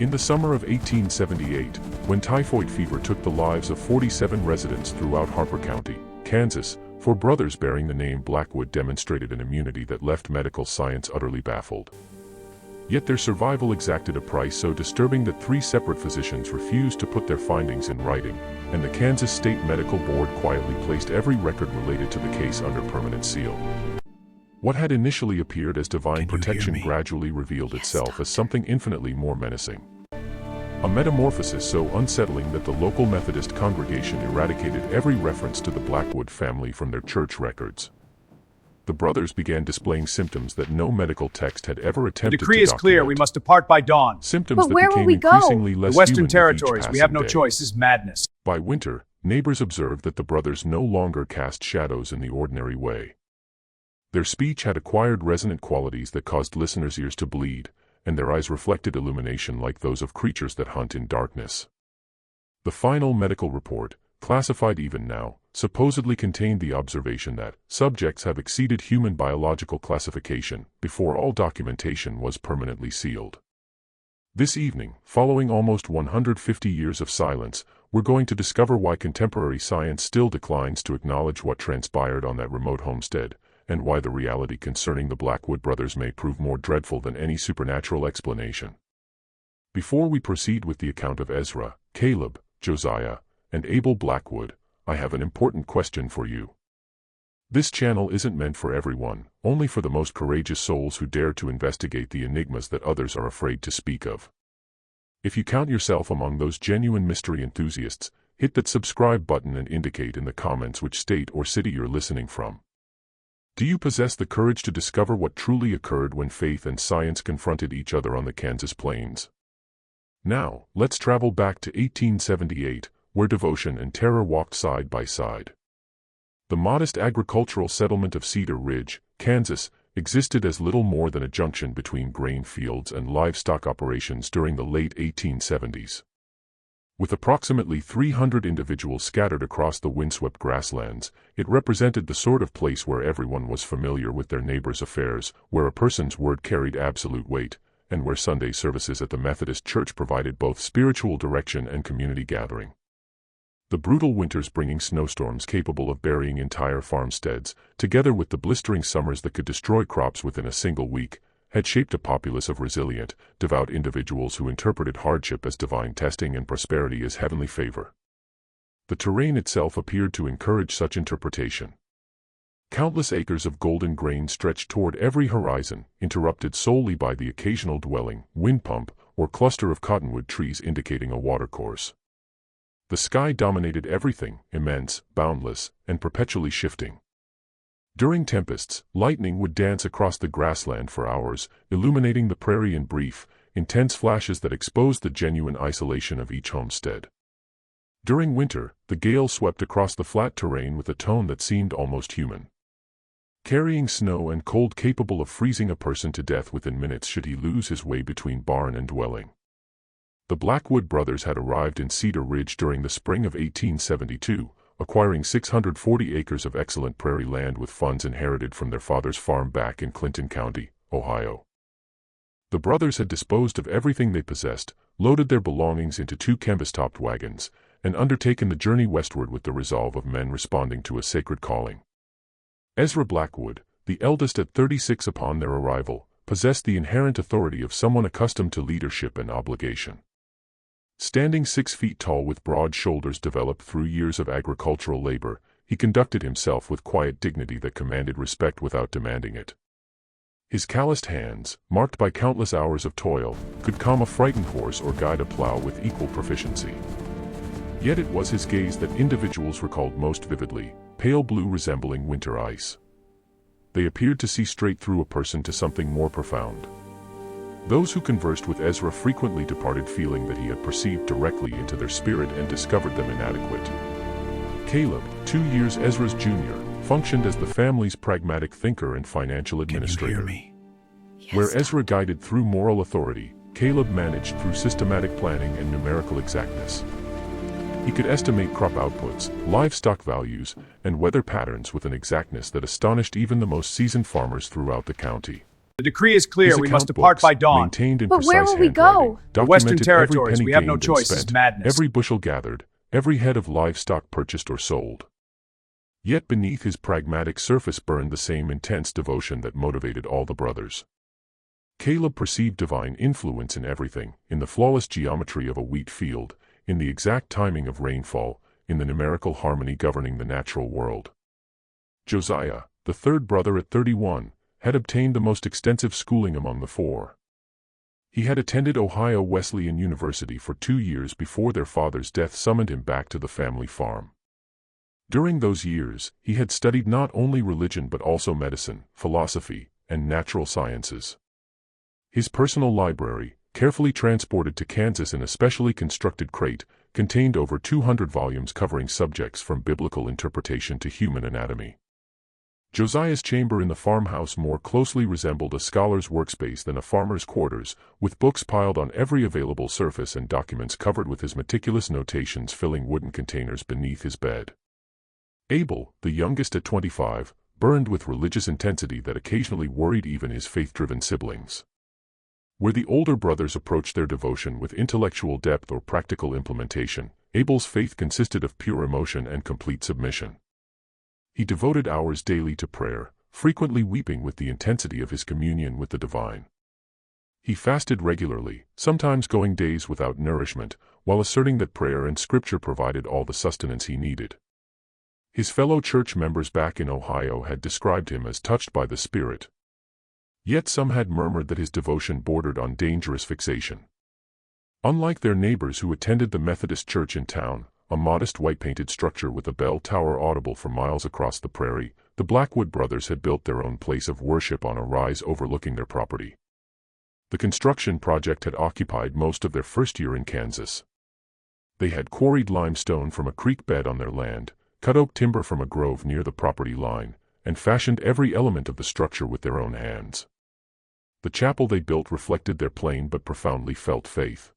In the summer of 1878, when typhoid fever took the lives of 47 residents throughout Harper County, Kansas, four brothers bearing the name Blackwood demonstrated an immunity that left medical science utterly baffled. Yet their survival exacted a price so disturbing that three separate physicians refused to put their findings in writing, and the Kansas State Medical Board quietly placed every record related to the case under permanent seal. What had initially appeared as divine protection gradually revealed itself as something infinitely more menacing. A metamorphosis so unsettling that the local Methodist congregation eradicated every reference to the Blackwood family from their church records. The brothers began displaying symptoms that no medical text had ever attempted to document. The decree is clear. We must depart by dawn. Symptoms that became increasingly less the Western human Territories. with each We have no passing day. choice. This is madness. By winter, neighbors observed that the brothers no longer cast shadows in the ordinary way. Their speech had acquired resonant qualities that caused listeners' ears to bleed, and their eyes reflected illumination like those of creatures that hunt in darkness. The final medical report, classified even now, supposedly contained the observation that subjects have exceeded human biological classification before all documentation was permanently sealed. This evening, following almost 150 years of silence, we're going to discover why contemporary science still declines to acknowledge what transpired on that remote homestead, and why the reality concerning the Blackwood brothers may prove more dreadful than any supernatural explanation. Before we proceed with the account of Ezra, Caleb, Josiah, and Abel Blackwood, I have an important question for you. This channel isn't meant for everyone, only for the most courageous souls who dare to investigate the enigmas that others are afraid to speak of. If you count yourself among those genuine mystery enthusiasts, hit that subscribe button and indicate in the comments which state or city you're listening from. Do you possess the courage to discover what truly occurred when faith and science confronted each other on the Kansas plains? Now, let's travel back to 1878, where devotion and terror walked side by side. The modest agricultural settlement of Cedar Ridge, Kansas, existed as little more than a junction between grain fields and livestock operations during the late 1870s. With approximately 300 individuals scattered across the windswept grasslands, it represented the sort of place where everyone was familiar with their neighbors' affairs, where a person's word carried absolute weight, and where Sunday services at the Methodist Church provided both spiritual direction and community gathering. The brutal winters bringing snowstorms capable of burying entire farmsteads, together with the blistering summers that could destroy crops within a single week, had shaped a populace of resilient, devout individuals who interpreted hardship as divine testing and prosperity as heavenly favor. The terrain itself appeared to encourage such interpretation. Countless acres of golden grain stretched toward every horizon, interrupted solely by the occasional dwelling, wind pump, or cluster of cottonwood trees indicating a watercourse. The sky dominated everything, immense, boundless, and perpetually shifting. During tempests, lightning would dance across the grassland for hours, illuminating the prairie in brief, intense flashes that exposed the genuine isolation of each homestead. During winter, the gale swept across the flat terrain with a tone that seemed almost human, carrying snow and cold capable of freezing a person to death within minutes should he lose his way between barn and dwelling. The Blackwood brothers had arrived in Cedar Ridge during the spring of 1872, acquiring 640 acres of excellent prairie land with funds inherited from their father's farm back in Clinton County, Ohio. The brothers had disposed of everything they possessed, loaded their belongings into two canvas-topped wagons, and undertaken the journey westward with the resolve of men responding to a sacred calling. Ezra Blackwood, the eldest at 36 upon their arrival, possessed the inherent authority of someone accustomed to leadership and obligation. Standing 6 feet tall with broad shoulders developed through years of agricultural labor, he conducted himself with quiet dignity that commanded respect without demanding it. His calloused hands, marked by countless hours of toil, could calm a frightened horse or guide a plow with equal proficiency. Yet it was his gaze that individuals recalled most vividly, pale blue resembling winter ice. They appeared to see straight through a person to something more profound. Those who conversed with Ezra frequently departed feeling that he had perceived directly into their spirit and discovered them inadequate. Caleb, 2 years Ezra's junior, functioned as the family's pragmatic thinker and financial administrator. Can you hear me? Yes. Where Ezra guided through moral authority, Caleb managed through systematic planning and numerical exactness. He could estimate crop outputs, livestock values, and weather patterns with an exactness that astonished even the most seasoned farmers throughout the county. The decree is clear. His We must account depart books, by dawn. maintained in But where precise will we handwriting, go? The Western documented every Territories. penny We have no gained and choice. This is spent, madness. every bushel gathered, every head of livestock purchased or sold. Yet beneath his pragmatic surface burned the same intense devotion that motivated all the brothers. Caleb perceived divine influence in everything, in the flawless geometry of a wheat field, in the exact timing of rainfall, in the numerical harmony governing the natural world. Josiah, the third brother at 31, had obtained the most extensive schooling among the four. He had attended Ohio Wesleyan University for 2 years before their father's death summoned him back to the family farm. During those years, he had studied not only religion but also medicine, philosophy, and natural sciences. His personal library, carefully transported to Kansas in a specially constructed crate, contained over 200 volumes covering subjects from biblical interpretation to human anatomy. Josiah's chamber in the farmhouse more closely resembled a scholar's workspace than a farmer's quarters, with books piled on every available surface and documents covered with his meticulous notations filling wooden containers beneath his bed. Abel, the youngest at 25, burned with religious intensity that occasionally worried even his faith-driven siblings. Where the older brothers approached their devotion with intellectual depth or practical implementation, Abel's faith consisted of pure emotion and complete submission. He devoted hours daily to prayer, frequently weeping with the intensity of his communion with the divine. He fasted regularly, sometimes going days without nourishment, while asserting that prayer and scripture provided all the sustenance he needed. His fellow church members back in Ohio had described him as touched by the Spirit. Yet some had murmured that his devotion bordered on dangerous fixation. Unlike their neighbors who attended the Methodist church in town, a modest white-painted structure with a bell tower audible for miles across the prairie, the Blackwood brothers had built their own place of worship on a rise overlooking their property. The construction project had occupied most of their first year in Kansas. They had quarried limestone from a creek bed on their land, cut oak timber from a grove near the property line, and fashioned every element of the structure with their own hands. The chapel they built reflected their plain but profoundly felt faith.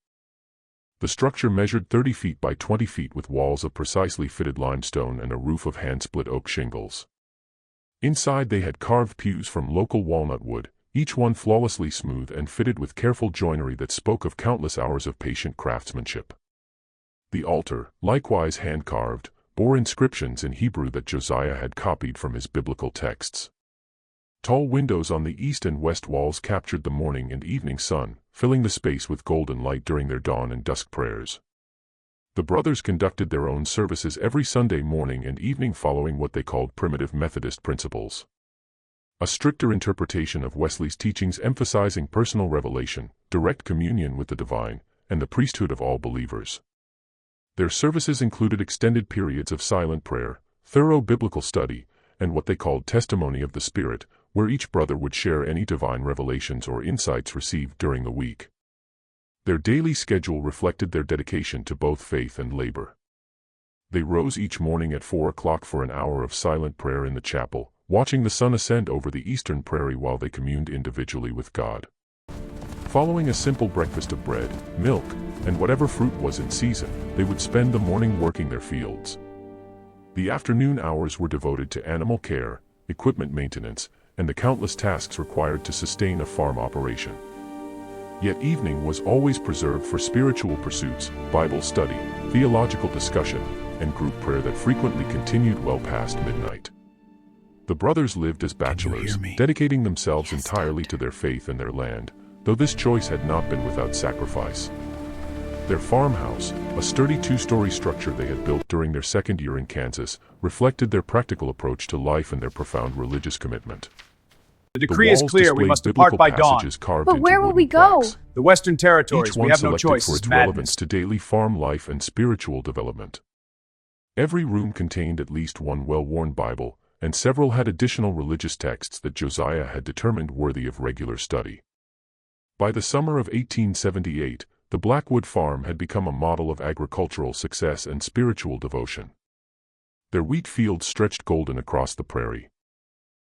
The structure measured 30 feet by 20 feet with walls of precisely fitted limestone and a roof of hand-split oak shingles. Inside they had carved pews from local walnut wood, each one flawlessly smooth and fitted with careful joinery that spoke of countless hours of patient craftsmanship. The altar, likewise hand-carved, bore inscriptions in Hebrew that Josiah had copied from his biblical texts. Tall windows on the east and west walls captured the morning and evening sun, filling the space with golden light during their dawn and dusk prayers. The brothers conducted their own services every Sunday morning and evening following what they called primitive Methodist principles. A stricter interpretation of Wesley's teachings emphasizing personal revelation, direct communion with the divine, and the priesthood of all believers. Their services included extended periods of silent prayer, thorough biblical study, and what they called testimony of the Spirit, where each brother would share any divine revelations or insights received during the week. Their daily schedule reflected their dedication to both faith and labor. They rose each morning at 4 o'clock for an hour of silent prayer in the chapel, watching the sun ascend over the eastern prairie while they communed individually with God. Following a simple breakfast of bread, milk, and whatever fruit was in season, they would spend the morning working their fields. The afternoon hours were devoted to animal care, equipment maintenance, and the countless tasks required to sustain a farm operation. Yet evening was always preserved for spiritual pursuits, Bible study, theological discussion, and group prayer that frequently continued well past midnight. The brothers lived as bachelors, dedicating themselves entirely to their faith and their land, though this choice had not been without sacrifice. Their farmhouse, a sturdy 2-story structure they had built during their second year in Kansas, reflected their practical approach to life and their profound religious commitment. The decree is clear. We must depart by dawn. But where will we go? The Western Territories. We have no choice. For its relevance to daily farm life and spiritual development. Every room contained at least one well-worn Bible, and several had additional religious texts that Josiah had determined worthy of regular study. By the summer of 1878, the Blackwood farm had become a model of agricultural success and spiritual devotion. Their wheat fields stretched golden across the prairie.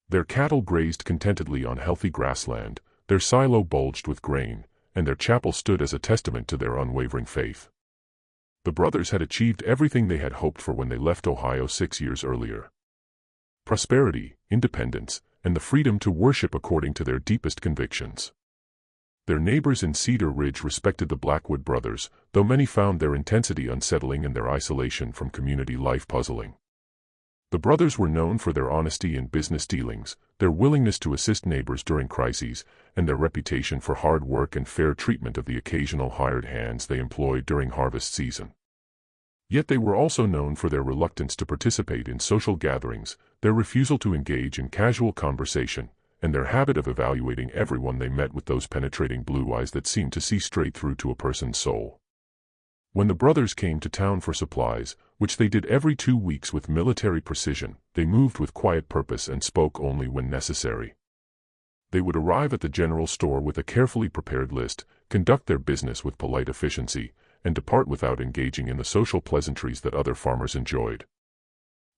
Their cattle grazed contentedly on healthy grassland, their silo bulged with grain, and their chapel stood as a testament to their unwavering faith. The brothers had achieved everything they had hoped for when they left Ohio 6 years earlier. Prosperity, independence, and the freedom to worship according to their deepest convictions. Their neighbors in Cedar Ridge respected the Blackwood brothers, though many found their intensity unsettling and their isolation from community life puzzling. The brothers were known for their honesty in business dealings, their willingness to assist neighbors during crises, and their reputation for hard work and fair treatment of the occasional hired hands they employed during harvest season. Yet they were also known for their reluctance to participate in social gatherings, their refusal to engage in casual conversation, and their habit of evaluating everyone they met with those penetrating blue eyes that seemed to see straight through to a person's soul. When the brothers came to town for supplies, which they did every 2 weeks with military precision, they moved with quiet purpose and spoke only when necessary. They would arrive at the general store with a carefully prepared list, conduct their business with polite efficiency, and depart without engaging in the social pleasantries that other farmers enjoyed.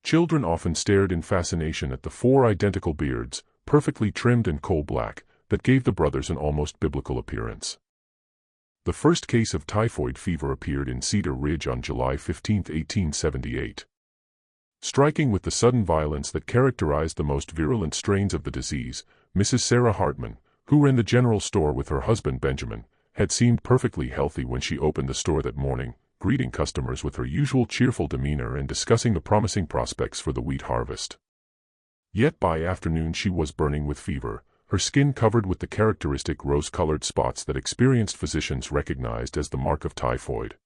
Children often stared in fascination at the 4 identical beards, perfectly trimmed and coal-black, that gave the brothers an almost biblical appearance. The first case of typhoid fever appeared in Cedar Ridge on July 15, 1878. Striking with the sudden violence that characterized the most virulent strains of the disease, Mrs. Sarah Hartman, who ran the general store with her husband Benjamin, had seemed perfectly healthy when she opened the store that morning, greeting customers with her usual cheerful demeanor and discussing the promising prospects for the wheat harvest. Yet by afternoon she was burning with fever, her skin covered with the characteristic rose-colored spots that experienced physicians recognized as the mark of typhoid.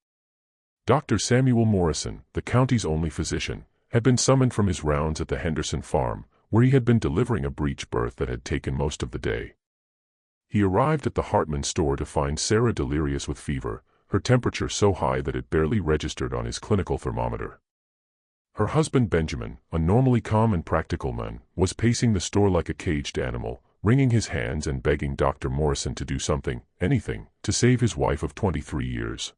Dr. Samuel Morrison, the county's only physician, had been summoned from his rounds at the Henderson farm, where he had been delivering a breech birth that had taken most of the day. He arrived at the Hartman store to find Sarah delirious with fever, her temperature so high that it barely registered on his clinical thermometer. Her husband Benjamin, a normally calm and practical man, was pacing the store like a caged animal, wringing his hands and begging Dr. Morrison to do something, anything, to save his wife of 23 years.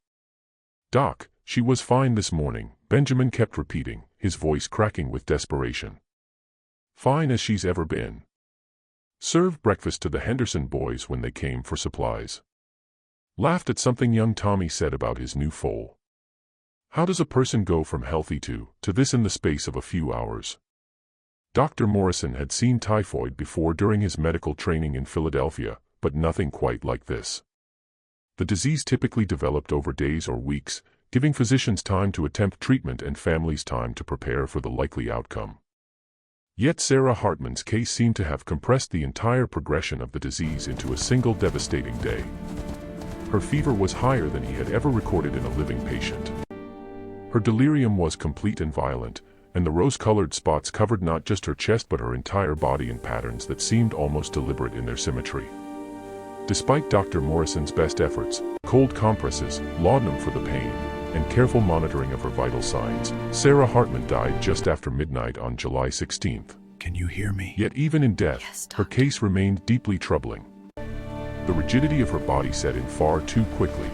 "Doc, she was fine this morning," Benjamin kept repeating, his voice cracking with desperation. "Fine as she's ever been." Served breakfast to the Henderson boys when they came for supplies. Laughed at something young Tommy said about his new foal. How does a person go from healthy to this in the space of a few hours? Dr. Morrison had seen typhoid before during his medical training in Philadelphia, but nothing quite like this. The disease typically developed over days or weeks, giving physicians time to attempt treatment and families time to prepare for the likely outcome. Yet Sarah Hartman's case seemed to have compressed the entire progression of the disease into a single devastating day. Her fever was higher than he had ever recorded in a living patient. Her delirium was complete and violent, and the rose-colored spots covered not just her chest but her entire body in patterns that seemed almost deliberate in their symmetry. Despite Dr. Morrison's best efforts, cold compresses, laudanum for the pain, and careful monitoring of her vital signs, Sarah Hartman died just after midnight on July 16th. Can you hear me? Yet even in death, Yes, her case remained deeply troubling. The rigidity of her body set in far too quickly.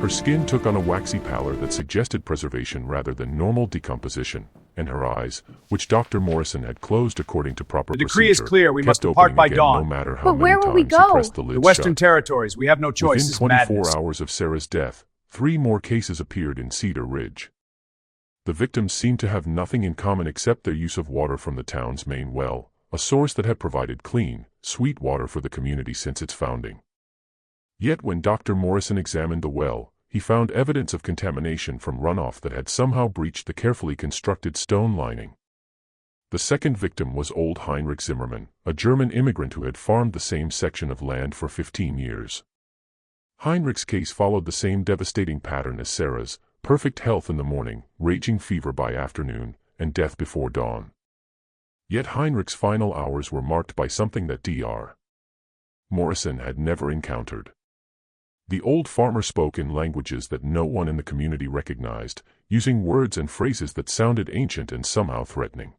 Her skin took on a waxy pallor that suggested preservation rather than normal decomposition, and her eyes, which Dr. Morrison had closed according to proper The decree is procedure, clear. We must kept depart opening by again dawn. no matter how But many where will we times he go? pressed the lids The Western shut. Territories. We have no choice. Within This is 24 madness. hours of Sarah's death, 3 more cases appeared in Cedar Ridge. The victims seemed to have nothing in common except their use of water from the town's main well, a source that had provided clean, sweet water for the community since its founding. Yet when Dr. Morrison examined the well, he found evidence of contamination from runoff that had somehow breached the carefully constructed stone lining. The second victim was old Heinrich Zimmermann, a German immigrant who had farmed the same section of land for 15 years. Heinrich's case followed the same devastating pattern as Sarah's: perfect health in the morning, raging fever by afternoon, and death before dawn. Yet Heinrich's final hours were marked by something that Dr. Morrison had never encountered. The old farmer spoke in languages that no one in the community recognized, using words and phrases that sounded ancient and somehow threatening.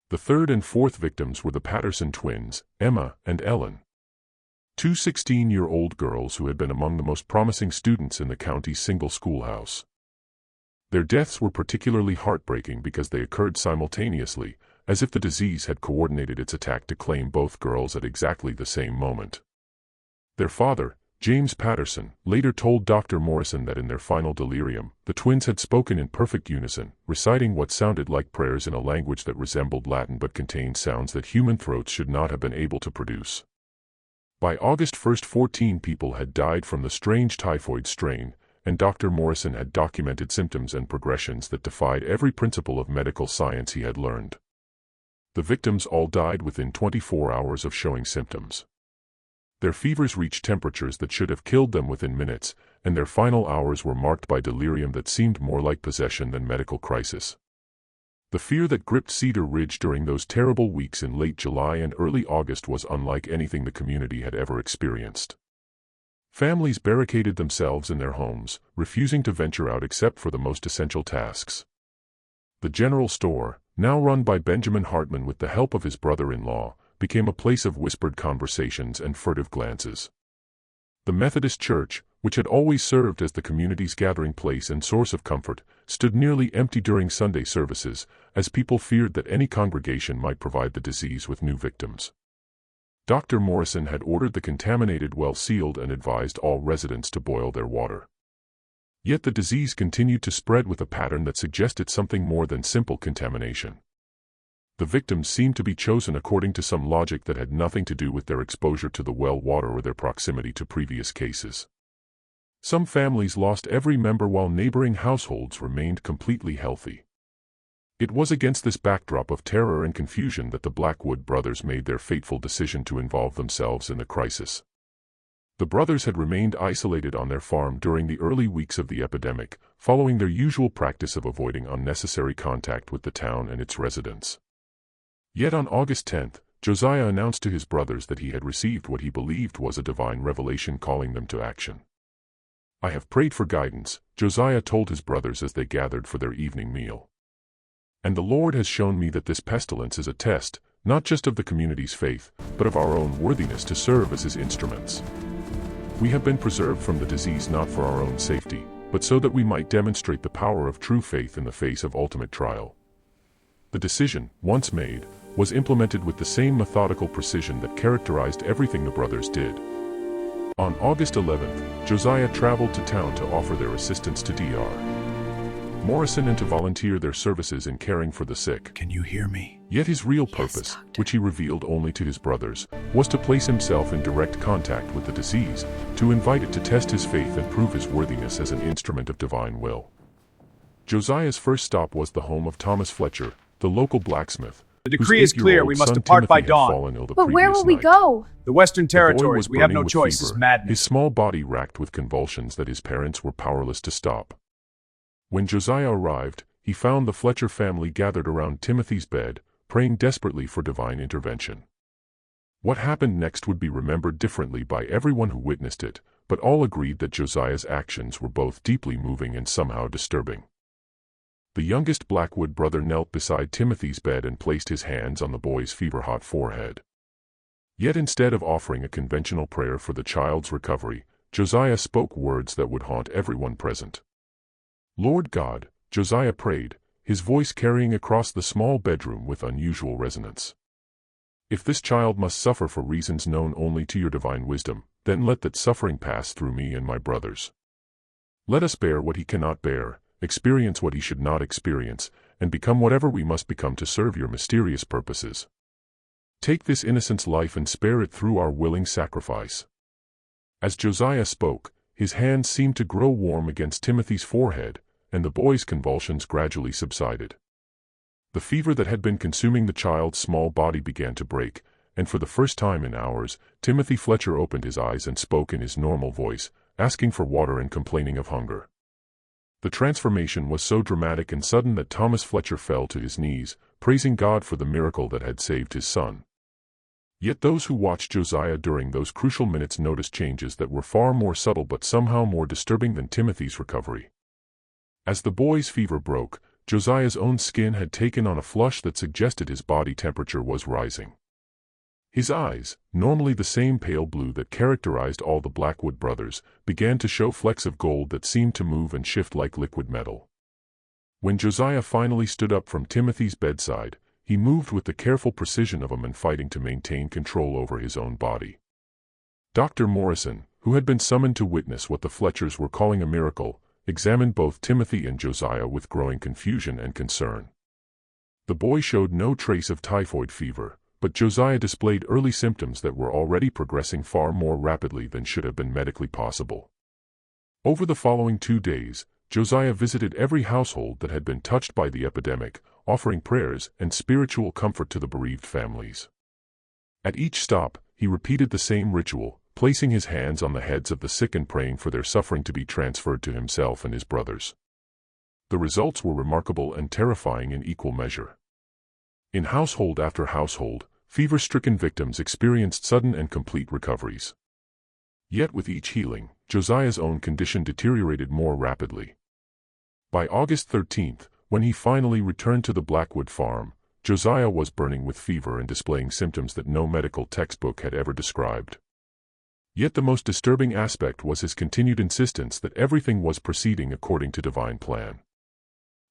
The third and fourth victims were the Patterson twins, Emma and Ellen. 2 16-year-old girls who had been among the most promising students in the county's single schoolhouse. Their deaths were particularly heartbreaking because they occurred simultaneously, as if the disease had coordinated its attack to claim both girls at exactly the same moment. Their father, James Patterson, later told Dr. Morrison that in their final delirium, the twins had spoken in perfect unison, reciting what sounded like prayers in a language that resembled Latin but contained sounds that human throats should not have been able to produce. By August 1, 14 people had died from the strange typhoid strain, and Dr. Morrison had documented symptoms and progressions that defied every principle of medical science he had learned. The victims all died within 24 hours of showing symptoms. Their fevers reached temperatures that should have killed them within minutes, and their final hours were marked by delirium that seemed more like possession than medical crisis. The fear that gripped Cedar Ridge during those terrible weeks in late July and early August was unlike anything the community had ever experienced. Families barricaded themselves in their homes, refusing to venture out except for the most essential tasks. The general store, now run by Benjamin Hartman with the help of his brother-in-law, became a place of whispered conversations and furtive glances. The Methodist Church, which had always served as the community's gathering place and source of comfort, stood nearly empty during Sunday services, as people feared that any congregation might provide the disease with new victims. Dr. Morrison had ordered the contaminated well sealed and advised all residents to boil their water. Yet the disease continued to spread with a pattern that suggested something more than simple contamination. The victims seemed to be chosen according to some logic that had nothing to do with their exposure to the well water or their proximity to previous cases. Some families lost every member while neighboring households remained completely healthy. It was against this backdrop of terror and confusion that the Blackwood brothers made their fateful decision to involve themselves in the crisis. The brothers had remained isolated on their farm during the early weeks of the epidemic, following their usual practice of avoiding unnecessary contact with the town and its residents. Yet on August 10, Josiah announced to his brothers that he had received what he believed was a divine revelation calling them to action. "I have prayed for guidance," Josiah told his brothers as they gathered for their evening meal. "And the Lord has shown me that this pestilence is a test, not just of the community's faith, but of our own worthiness to serve as his instruments. We have been preserved from the disease not for our own safety, but so that we might demonstrate the power of true faith in the face of ultimate trial." The decision, once made, was implemented with the same methodical precision that characterized everything the brothers did. On August 11th, Josiah traveled to town to offer their assistance to Dr. Morrison and to volunteer their services in caring for the sick. Can you hear me? Yet his real purpose, which he revealed only to his brothers, was to place himself in direct contact with the disease, to invite it to test his faith and prove his worthiness as an instrument of divine will. Josiah's first stop was the home of Thomas Fletcher, the local blacksmith. The decree is clear. We must depart by dawn. But where will we go? The Western Territories. We have no choice. It's madness. His small body racked with convulsions that his parents were powerless to stop. When Josiah arrived, he found the Fletcher family gathered around Timothy's bed, praying desperately for divine intervention. What happened next would be remembered differently by everyone who witnessed it, but all agreed that Josiah's actions were both deeply moving and somehow disturbing. The youngest Blackwood brother knelt beside Timothy's bed and placed his hands on the boy's fever-hot forehead. Yet instead of offering a conventional prayer for the child's recovery, Josiah spoke words that would haunt everyone present. "Lord God," Josiah prayed, his voice carrying across the small bedroom with unusual resonance. "If this child must suffer for reasons known only to your divine wisdom, then let that suffering pass through me and my brothers. Let us bear what he cannot bear, experience what he should not experience, and become whatever we must become to serve your mysterious purposes. Take this innocent's life and spare it through our willing sacrifice." As Josiah spoke, his hands seemed to grow warm against Timothy's forehead, and the boy's convulsions gradually subsided. The fever that had been consuming the child's small body began to break, and for the first time in hours, Timothy Fletcher opened his eyes and spoke in his normal voice, asking for water and complaining of hunger. The transformation was so dramatic and sudden that Thomas Fletcher fell to his knees, praising God for the miracle that had saved his son. Yet those who watched Josiah during those crucial minutes noticed changes that were far more subtle but somehow more disturbing than Timothy's recovery. As the boy's fever broke, Josiah's own skin had taken on a flush that suggested his body temperature was rising. His eyes, normally the same pale blue that characterized all the Blackwood brothers, began to show flecks of gold that seemed to move and shift like liquid metal. When Josiah finally stood up from Timothy's bedside, he moved with the careful precision of a man fighting to maintain control over his own body. Dr. Morrison, who had been summoned to witness what the Fletchers were calling a miracle, examined both Timothy and Josiah with growing confusion and concern. The boy showed no trace of typhoid fever, but Josiah displayed early symptoms that were already progressing far more rapidly than should have been medically possible. Over the following 2 days, Josiah visited every household that had been touched by the epidemic, offering prayers and spiritual comfort to the bereaved families. At each stop, he repeated the same ritual, placing his hands on the heads of the sick and praying for their suffering to be transferred to himself and his brothers. The results were remarkable and terrifying in equal measure. In household after household, fever-stricken victims experienced sudden and complete recoveries. Yet with each healing, Josiah's own condition deteriorated more rapidly. By August 13th, when he finally returned to the Blackwood farm, Josiah was burning with fever and displaying symptoms that no medical textbook had ever described. Yet the most disturbing aspect was his continued insistence that everything was proceeding according to divine plan.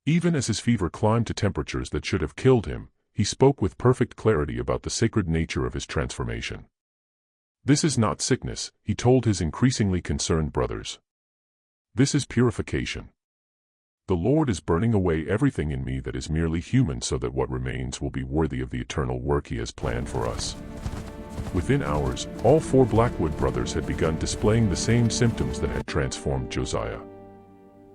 Even as his fever climbed to temperatures that should have killed him, he spoke with perfect clarity about the sacred nature of his transformation. "This is not sickness," he told his increasingly concerned brothers. "This is purification. The Lord is burning away everything in me that is merely human so that what remains will be worthy of the eternal work He has planned for us." Within hours, all 4 Blackwood brothers had begun displaying the same symptoms that had transformed Josiah.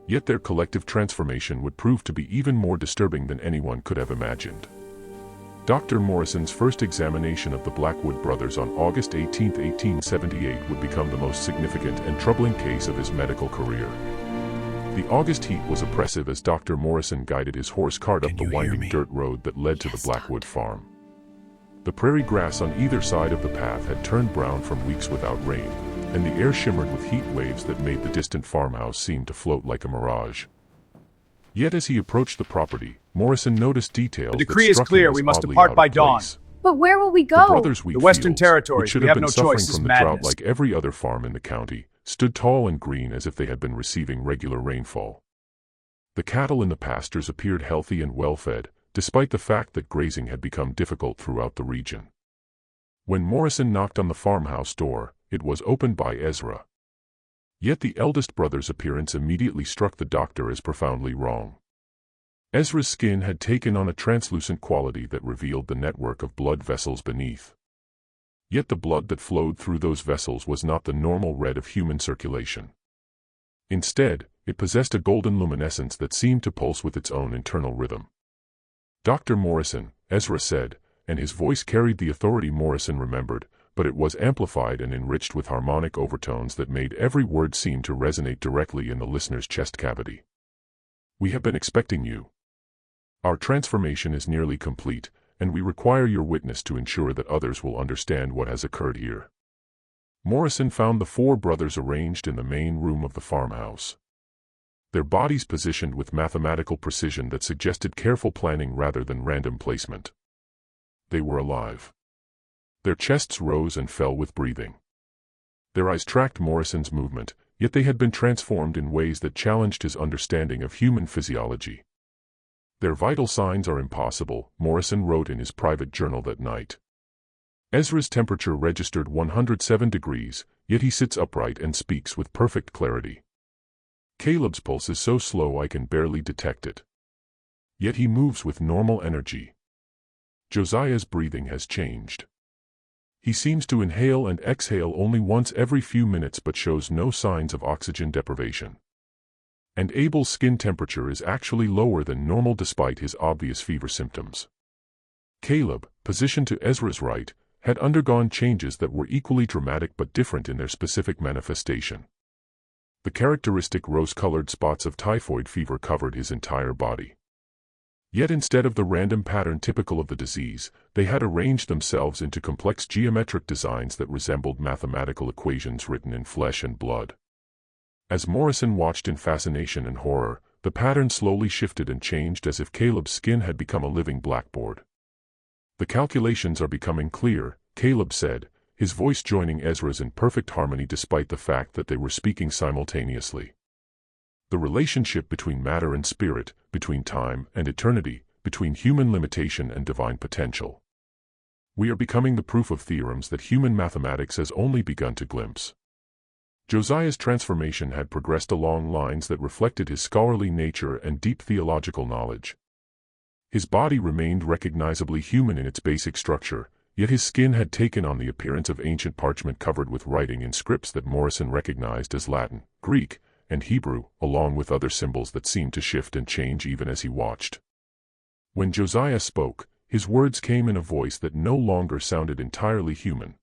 Yet their collective transformation would prove to be even more disturbing than anyone could have imagined. Dr. Morrison's first examination of the Blackwood brothers on August 18, 1878 would become the most significant and troubling case of his medical career. The August heat was oppressive as Dr. Morrison guided his horse cart up the winding dirt road that led to the Blackwood farm. The prairie grass on either side of the path had turned brown from weeks without rain, and the air shimmered with heat waves that made the distant farmhouse seem to float like a mirage. Yet as he approached the property, Morrison noticed details that struck him as oddly out of place. The decree is clear, we must depart by dawn. But where will we go? The brothers' wheat The Western fields, Territories, which should we have have been no suffering choice, from the drought like every other farm in the county, stood tall and green as if they had been receiving regular rainfall. The cattle in the pastures appeared healthy and well-fed, despite the fact that grazing had become difficult throughout the region. When Morrison knocked on the farmhouse door, it was opened by Ezra. Yet the eldest brother's appearance immediately struck the doctor as profoundly wrong. Ezra's skin had taken on a translucent quality that revealed the network of blood vessels beneath. Yet the blood that flowed through those vessels was not the normal red of human circulation. Instead, it possessed a golden luminescence that seemed to pulse with its own internal rhythm. "Dr. Morrison," Ezra said, and his voice carried the authority Morrison remembered, but it was amplified and enriched with harmonic overtones that made every word seem to resonate directly in the listener's chest cavity. "We have been expecting you. Our transformation is nearly complete, and we require your witness to ensure that others will understand what has occurred here." Morrison found the 4 brothers arranged in the main room of the farmhouse. Their bodies positioned with mathematical precision that suggested careful planning rather than random placement. They were alive. Their chests rose and fell with breathing. Their eyes tracked Morrison's movement, yet they had been transformed in ways that challenged his understanding of human physiology. "Their vital signs are impossible," Morrison wrote in his private journal that night. "Ezra's temperature registered 107 degrees, yet he sits upright and speaks with perfect clarity. Caleb's pulse is so slow I can barely detect it. Yet he moves with normal energy. Josiah's breathing has changed. He seems to inhale and exhale only once every few minutes but shows no signs of oxygen deprivation. And Abel's skin temperature is actually lower than normal despite his obvious fever symptoms. Caleb, positioned to Ezra's right, had undergone changes that were equally dramatic but different in their specific manifestation. The characteristic rose-colored spots of typhoid fever covered his entire body. Yet instead of the random pattern typical of the disease, they had arranged themselves into complex geometric designs that resembled mathematical equations written in flesh and blood. As Morrison watched in fascination and horror, the pattern slowly shifted and changed as if Caleb's skin had become a living blackboard. "The calculations are becoming clear," Caleb said, his voice joining Ezra's in perfect harmony despite the fact that they were speaking simultaneously. "The relationship between matter and spirit, between time and eternity, between human limitation and divine potential. We are becoming the proof of theorems that human mathematics has only begun to glimpse." Josiah's transformation had progressed along lines that reflected his scholarly nature and deep theological knowledge. His body remained recognizably human in its basic structure, yet his skin had taken on the appearance of ancient parchment covered with writing in scripts that Morrison recognized as Latin, Greek, and Hebrew, along with other symbols that seemed to shift and change even as he watched. When Josiah spoke, his words came in a voice that no longer sounded entirely human.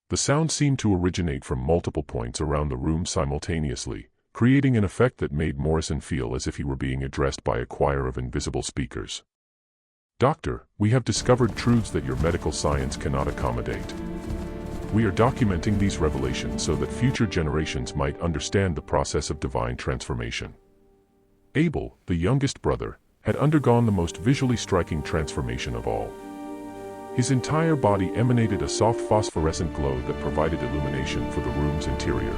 The sound seemed to originate from multiple points around the room simultaneously, creating an effect that made Morrison feel as if he were being addressed by a choir of invisible speakers. "Doctor, we have discovered truths that your medical science cannot accommodate. We are documenting these revelations so that future generations might understand the process of divine transformation." Abel, the youngest brother, had undergone the most visually striking transformation of all. His entire body emanated a soft phosphorescent glow that provided illumination for the room's interior.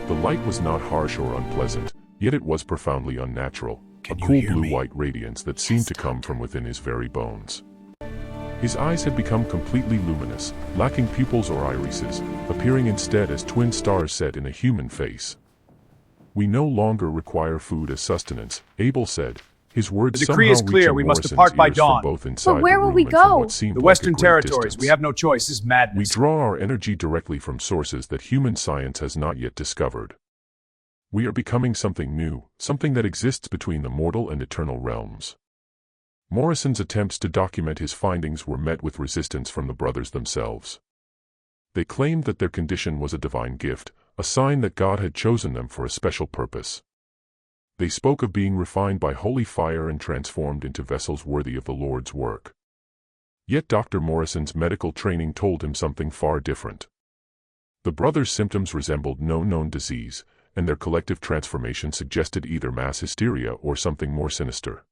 The light was not harsh or unpleasant, yet it was profoundly unnatural, a cool blue-white radiance that seemed to come from within his very bones. His eyes had become completely luminous, lacking pupils or irises, appearing instead as twin stars set in a human face. "We no longer require food as sustenance," Abel said. His words The decree is clear. We must depart by dawn. But where will we go? The Western Territories. We have no choice. This is madness. We draw our energy directly from sources that human science has not yet discovered. We are becoming something new, something that exists between the mortal and eternal realms. Morrison's attempts to document his findings were met with resistance from the brothers themselves. They claimed that their condition was a divine gift, a sign that God had chosen them for a special purpose. They spoke of being refined by holy fire and transformed into vessels worthy of the Lord's work. Yet Dr. Morrison's medical training told him something far different. The brothers' symptoms resembled no known disease, and their collective transformation suggested either mass hysteria or something more sinister.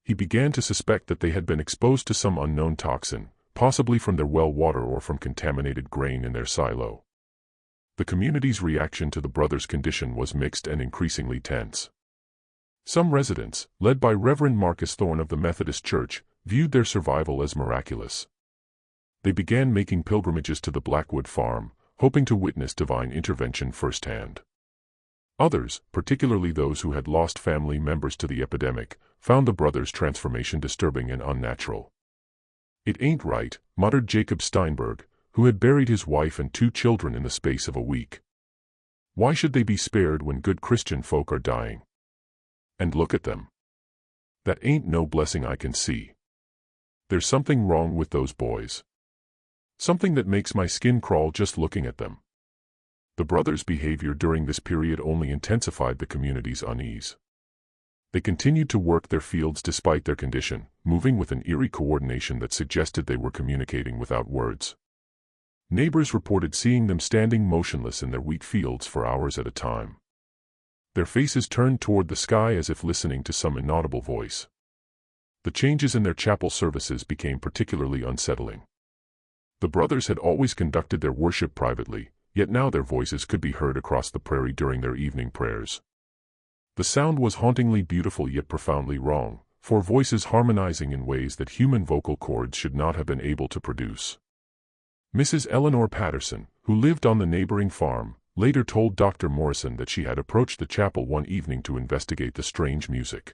He began to suspect that they had been exposed to some unknown toxin, possibly from their well water or from contaminated grain in their silo. The community's reaction to the brothers' condition was mixed and increasingly tense. Some residents, led by Reverend Marcus Thorne of the Methodist Church, viewed their survival as miraculous. They began making pilgrimages to the Blackwood farm, hoping to witness divine intervention firsthand. Others, particularly those who had lost family members to the epidemic, found the brothers' transformation disturbing and unnatural. "It ain't right," muttered Jacob Steinberg, who had buried his wife and 2 children in the space of a week. "Why should they be spared when good Christian folk are dying? And look at them. That ain't no blessing I can see. There's something wrong with those boys. Something that makes my skin crawl just looking at them." The brothers' behavior during this period only intensified the community's unease. They continued to work their fields despite their condition, moving with an eerie coordination that suggested they were communicating without words. Neighbors reported seeing them standing motionless in their wheat fields for hours at a time. Their faces turned toward the sky as if listening to some inaudible voice. The changes in their chapel services became particularly unsettling. The brothers had always conducted their worship privately, yet now their voices could be heard across the prairie during their evening prayers. The sound was hauntingly beautiful yet profoundly wrong, for voices harmonizing in ways that human vocal cords should not have been able to produce. Mrs. Eleanor Patterson, who lived on the neighboring farm, later told Dr. Morrison that she had approached the chapel one evening to investigate the strange music.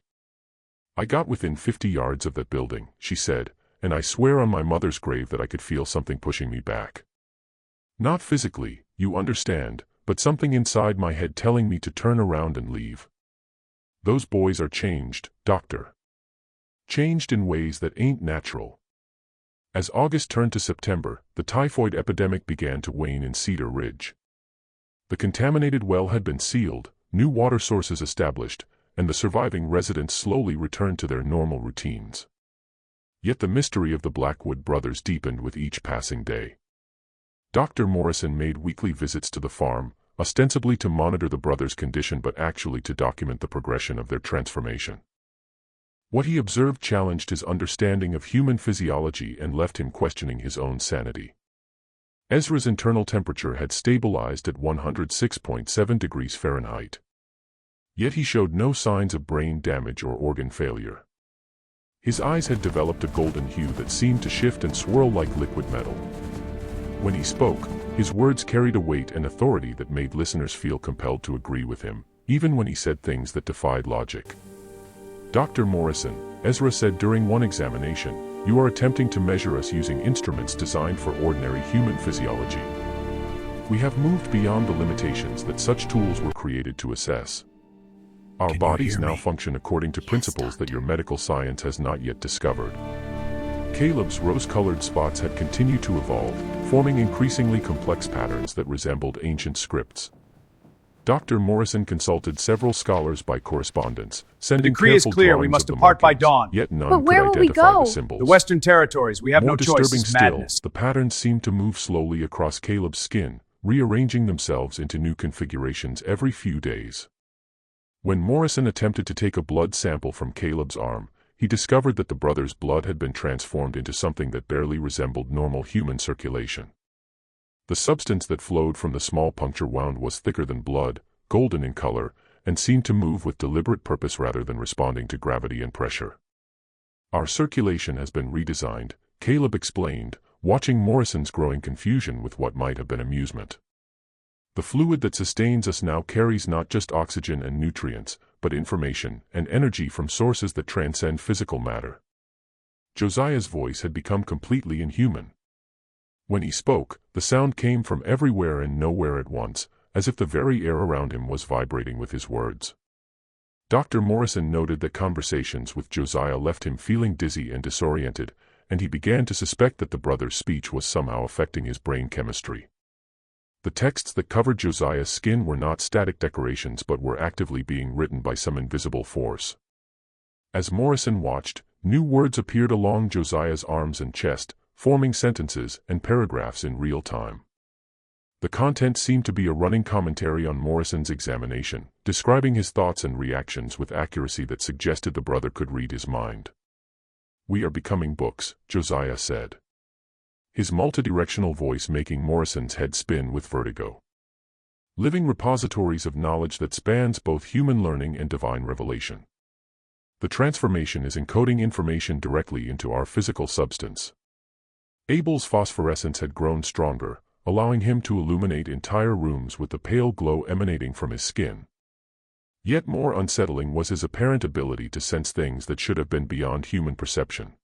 "I got within 50 yards of that building," she said, "and I swear on my mother's grave that I could feel something pushing me back. Not physically, you understand, but something inside my head telling me to turn around and leave. Those boys are changed, Doctor. Changed in ways that ain't natural." As August turned to September, the typhoid epidemic began to wane in Cedar Ridge. The contaminated well had been sealed, new water sources established, and the surviving residents slowly returned to their normal routines. Yet the mystery of the Blackwood brothers deepened with each passing day. Dr. Morrison made weekly visits to the farm, ostensibly to monitor the brothers' condition but actually to document the progression of their transformation. What he observed challenged his understanding of human physiology and left him questioning his own sanity. Ezra's internal temperature had stabilized at 106.7 degrees Fahrenheit. Yet he showed no signs of brain damage or organ failure. His eyes had developed a golden hue that seemed to shift and swirl like liquid metal. When he spoke, His words carried a weight and authority that made listeners feel compelled to agree with him, even when he said things that defied logic. "Dr. Morrison," Ezra said during one examination, "you are attempting to measure us using instruments designed for ordinary human physiology. We have moved beyond the limitations that such tools were created to assess. Our bodies now function according to principles that your medical science has not yet discovered." Caleb's rose-colored spots had continued to evolve, forming increasingly complex patterns that resembled ancient scripts. Dr. Morrison consulted several scholars by correspondence, sending careful drawings. The decree is clear. We must depart by dawn. Yet none could identify the symbols. The Western Territories. We have no choice. More disturbing It's still, madness. the patterns seemed to move slowly across Caleb's skin, rearranging themselves into new configurations every few days. When Morrison attempted to take a blood sample from Caleb's arm, he discovered that the brother's blood had been transformed into something that barely resembled normal human circulation. The substance that flowed from the small puncture wound was thicker than blood, golden in color, and seemed to move with deliberate purpose rather than responding to gravity and pressure. "Our circulation has been redesigned," Caleb explained, watching Morrison's growing confusion with what might have been amusement. "The fluid that sustains us now carries not just oxygen and nutrients, but information and energy from sources that transcend physical matter." Josiah's voice had become completely inhuman. When he spoke, the sound came from everywhere and nowhere at once, as if the very air around him was vibrating with his words. Dr. Morrison noted that conversations with Josiah left him feeling dizzy and disoriented, and he began to suspect that the brother's speech was somehow affecting his brain chemistry. The texts that covered Josiah's skin were not static decorations but were actively being written by some invisible force. As Morrison watched, new words appeared along Josiah's arms and chest, forming sentences and paragraphs in real time. The content seemed to be a running commentary on Morrison's examination, describing his thoughts and reactions with accuracy that suggested the brother could read his mind. "We are becoming books," Josiah said, his multidirectional voice making Morrison's head spin with vertigo. "Living repositories of knowledge that spans both human learning and divine revelation. The transformation is encoding information directly into our physical substance." Abel's phosphorescence had grown stronger, allowing him to illuminate entire rooms with the pale glow emanating from his skin. Yet more unsettling was his apparent ability to sense things that should have been beyond human perception.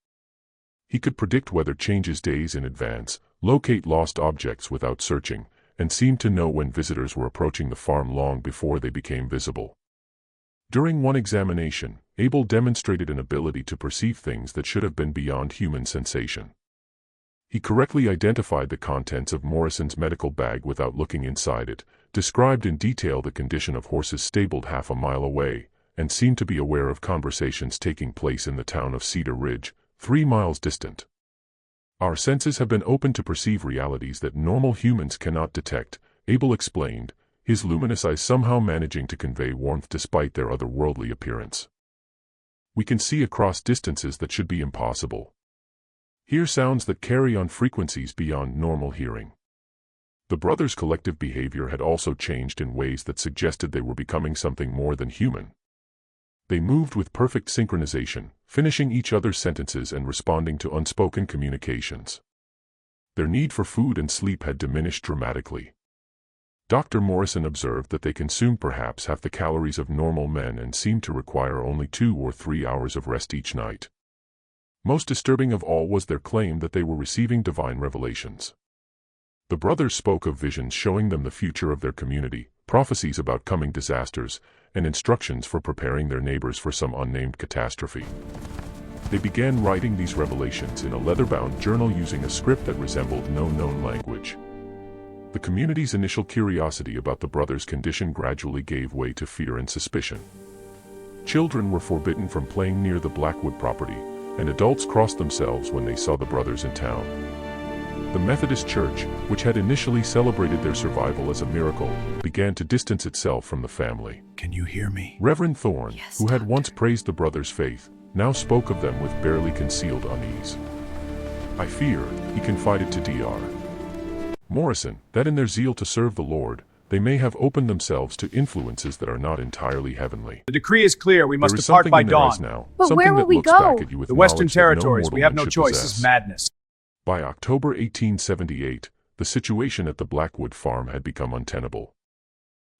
He could predict weather changes days in advance, locate lost objects without searching, and seemed to know when visitors were approaching the farm long before they became visible. During one examination, Abel demonstrated an ability to perceive things that should have been beyond human sensation. He correctly identified the contents of Morrison's medical bag without looking inside it, described in detail the condition of horses stabled half a mile away, and seemed to be aware of conversations taking place in the town of Cedar Ridge, 3 miles distant. "Our senses have been opened to perceive realities that normal humans cannot detect," Abel explained, his luminous eyes somehow managing to convey warmth despite their otherworldly appearance. "We can see across distances that should be impossible. Hear sounds that carry on frequencies beyond normal hearing." The brothers' collective behavior had also changed in ways that suggested they were becoming something more than human. They moved with perfect synchronization, finishing each other's sentences and responding to unspoken communications. Their need for food and sleep had diminished dramatically. Dr. Morrison observed that they consumed perhaps half the calories of normal men and seemed to require only 2 or 3 hours of rest each night. Most disturbing of all was their claim that they were receiving divine revelations. The brothers spoke of visions showing them the future of their community, prophecies about coming disasters, and instructions for preparing their neighbors for some unnamed catastrophe. They began writing these revelations in a leather-bound journal using a script that resembled no known language. The community's initial curiosity about the brothers' condition gradually gave way to fear and suspicion. Children were forbidden from playing near the Blackwood property, and adults crossed themselves when they saw the brothers in town. The Methodist Church, which had initially celebrated their survival as a miracle, began to distance itself from the family. "Can you hear me?" Reverend Thorne, Yes, who had Doctor. once praised the brothers' faith, now spoke of them with barely concealed unease. "I fear," he confided to Dr. Morrison, "that in their zeal to serve the Lord, they may have opened themselves to influences that are not entirely heavenly. The decree is clear. We must There is depart something by in their eyes dawn. now, But something where will that we looks go? back at you with The Western knowledge that no Territories. mortal We have man no should choice. possess. This is madness. By October 1878, the situation at the Blackwood farm had become untenable.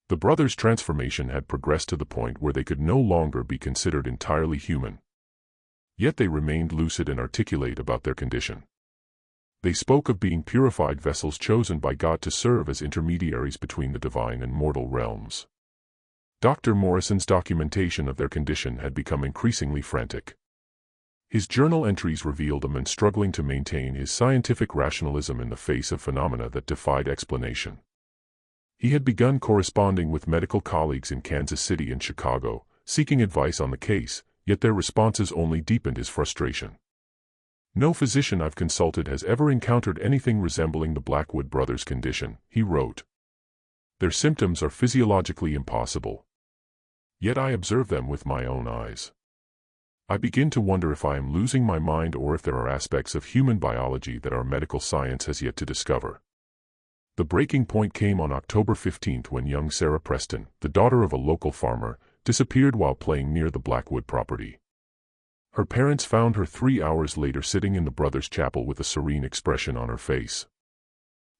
The brothers' transformation had progressed to the point where they could no longer be considered entirely human. Yet they remained lucid and articulate about their condition. They spoke of being purified vessels chosen by God to serve as intermediaries between the divine and mortal realms. Dr. Morrison's documentation of their condition had become increasingly frantic. His journal entries revealed a man struggling to maintain his scientific rationalism in the face of phenomena that defied explanation. He had begun corresponding with medical colleagues in Kansas City and Chicago, seeking advice on the case, yet their responses only deepened his frustration. "No physician I've consulted has ever encountered anything resembling the Blackwood brothers' condition," he wrote. "Their symptoms are physiologically impossible. Yet I observe them with my own eyes. I begin to wonder if I am losing my mind or if there are aspects of human biology that our medical science has yet to discover." The breaking point came on October 15 when young Sarah Preston, the daughter of a local farmer, disappeared while playing near the Blackwood property. Her parents found her 3 hours later sitting in the brothers' chapel with a serene expression on her face.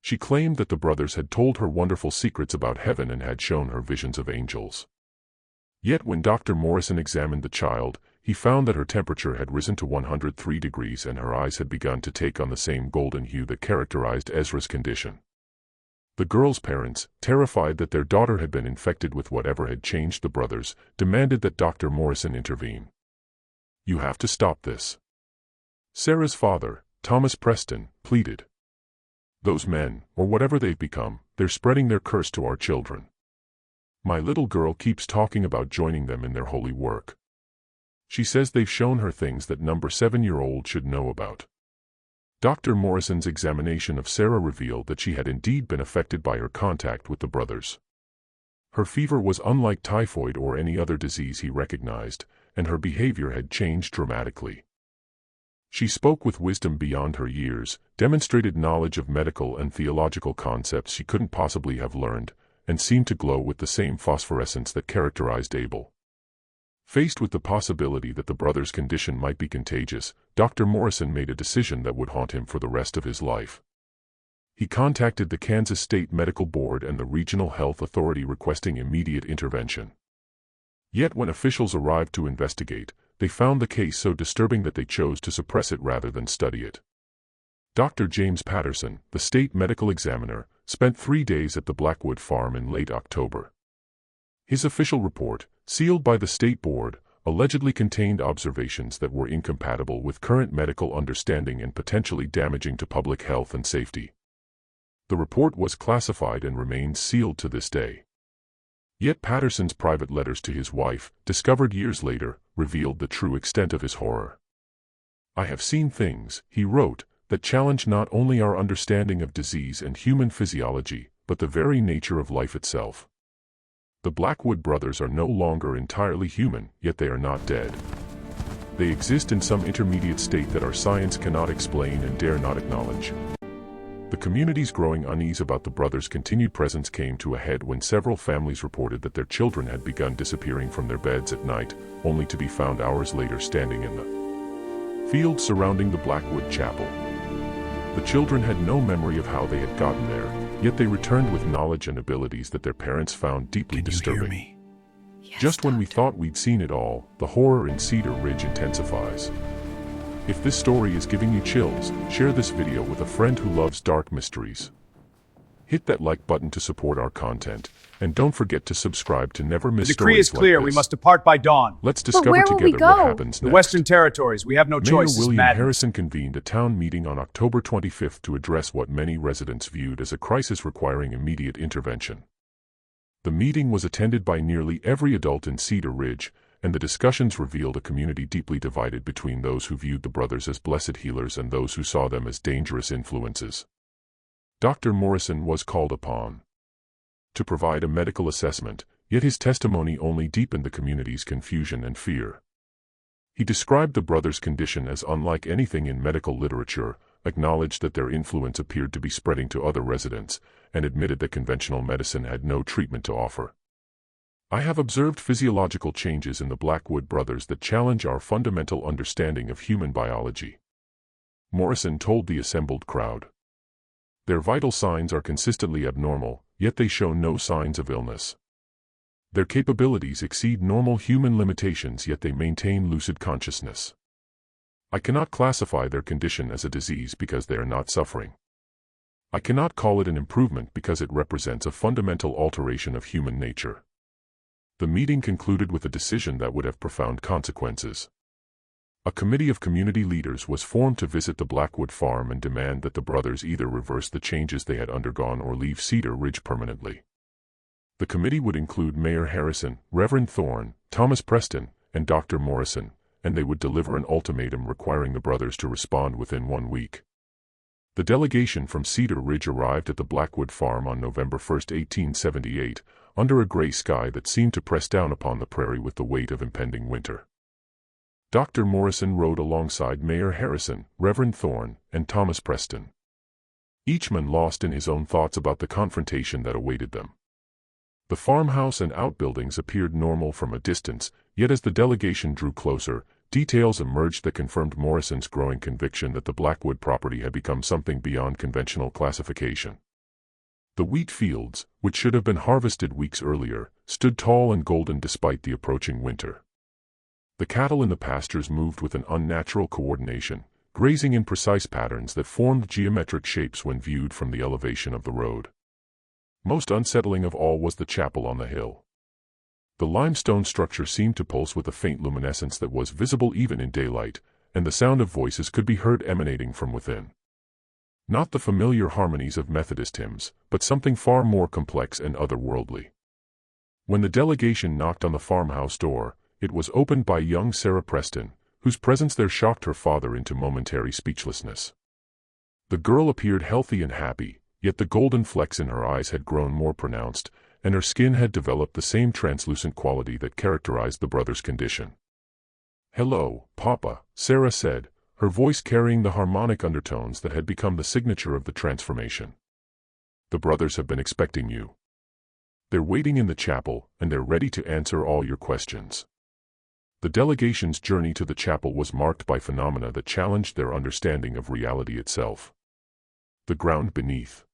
She claimed that the brothers had told her wonderful secrets about heaven and had shown her visions of angels. Yet when Dr. Morrison examined the child, he found that her temperature had risen to 103 degrees and her eyes had begun to take on the same golden hue that characterized Ezra's condition. The girl's parents, terrified that their daughter had been infected with whatever had changed the brothers, demanded that Dr. Morrison intervene. "You have to stop this," Sarah's father, Thomas Preston, pleaded. "Those men, or whatever they've become, they're spreading their curse to our children. My little girl keeps talking about joining them in their holy work. She says they've shown her things that number 7-year-old should know about." Dr. Morrison's examination of Sarah revealed that she had indeed been affected by her contact with the brothers. Her fever was unlike typhoid or any other disease he recognized, and her behavior had changed dramatically. She spoke with wisdom beyond her years, demonstrated knowledge of medical and theological concepts she couldn't possibly have learned, and seemed to glow with the same phosphorescence that characterized Abel. Faced with the possibility that the brothers' condition might be contagious, Dr. Morrison made a decision that would haunt him for the rest of his life. He contacted the Kansas State Medical Board and the Regional Health Authority requesting immediate intervention. Yet when officials arrived to investigate, they found the case so disturbing that they chose to suppress it rather than study it. Dr. James Patterson, the state medical examiner, spent 3 days at the Blackwood farm in late October. His official report, sealed by the state board, allegedly contained observations that were incompatible with current medical understanding and potentially damaging to public health and safety. The report was classified and remains sealed to this day. Yet Patterson's private letters to his wife, discovered years later, revealed the true extent of his horror. "I have seen things," he wrote, "that challenge not only our understanding of disease and human physiology, but the very nature of life itself. The Blackwood brothers are no longer entirely human, yet they are not dead. They exist in some intermediate state that our science cannot explain and dare not acknowledge." The community's growing unease about the brothers' continued presence came to a head when several families reported that their children had begun disappearing from their beds at night, only to be found hours later standing in the field surrounding the Blackwood chapel. The children had no memory of how they had gotten there, yet they returned with knowledge and abilities that their parents found deeply disturbing. Can you hear me? Yes, Just when we Doctor. thought we'd seen it all, the horror in Cedar Ridge intensifies. If this story is giving you chills, share this video with a friend who loves dark mysteries. Hit that like button to support our content, and don't forget to subscribe to never miss The decree is stories clear. like We this. must depart by dawn. Let's discover where will we together what go? happens The next. Western Territories. We have no Mayor choice. This is William madness. Harrison convened a town meeting on October 25 to address what many residents viewed as a crisis requiring immediate intervention. The meeting was attended by nearly every adult in Cedar Ridge, and the discussions revealed a community deeply divided between those who viewed the brothers as blessed healers and those who saw them as dangerous influences. Dr. Morrison was called upon to provide a medical assessment, yet his testimony only deepened the community's confusion and fear. He described the brothers' condition as unlike anything in medical literature, acknowledged that their influence appeared to be spreading to other residents, and admitted that conventional medicine had no treatment to offer. "I have observed physiological changes in the Blackwood brothers that challenge our fundamental understanding of human biology," Morrison told the assembled crowd. Their vital signs are consistently abnormal, yet they show no signs of illness. Their capabilities exceed normal human limitations, yet they maintain lucid consciousness. I cannot classify their condition as a disease because they are not suffering. I cannot call it an improvement because it represents a fundamental alteration of human nature. The meeting concluded with a decision that would have profound consequences. A committee of community leaders was formed to visit the Blackwood farm and demand that the brothers either reverse the changes they had undergone or leave Cedar Ridge permanently. The committee would include Mayor Harrison, Reverend Thorne, Thomas Preston, and Dr. Morrison, and they would deliver an ultimatum requiring the brothers to respond within 1 week. The delegation from Cedar Ridge arrived at the Blackwood farm on November 1, 1878, under a gray sky that seemed to press down upon the prairie with the weight of impending winter. Dr. Morrison rode alongside Mayor Harrison, Reverend Thorne, and Thomas Preston. Each man lost in his own thoughts about the confrontation that awaited them. The farmhouse and outbuildings appeared normal from a distance, yet as the delegation drew closer, details emerged that confirmed Morrison's growing conviction that the Blackwood property had become something beyond conventional classification. The wheat fields, which should have been harvested weeks earlier, stood tall and golden despite the approaching winter. The cattle in the pastures moved with an unnatural coordination, grazing in precise patterns that formed geometric shapes when viewed from the elevation of the road. Most unsettling of all was the chapel on the hill. The limestone structure seemed to pulse with a faint luminescence that was visible even in daylight, and the sound of voices could be heard emanating from within. Not the familiar harmonies of Methodist hymns, but something far more complex and otherworldly. When the delegation knocked on the farmhouse door, it was opened by young Sarah Preston, whose presence there shocked her father into momentary speechlessness. The girl appeared healthy and happy, yet the golden flecks in her eyes had grown more pronounced, and her skin had developed the same translucent quality that characterized the brothers' condition. "Hello, Papa," Sarah said, her voice carrying the harmonic undertones that had become the signature of the transformation. "The brothers have been expecting you. They're waiting in the chapel, and they're ready to answer all your questions." The delegation's journey to the chapel was marked by phenomena that challenged their understanding of reality itself. The ground beneath.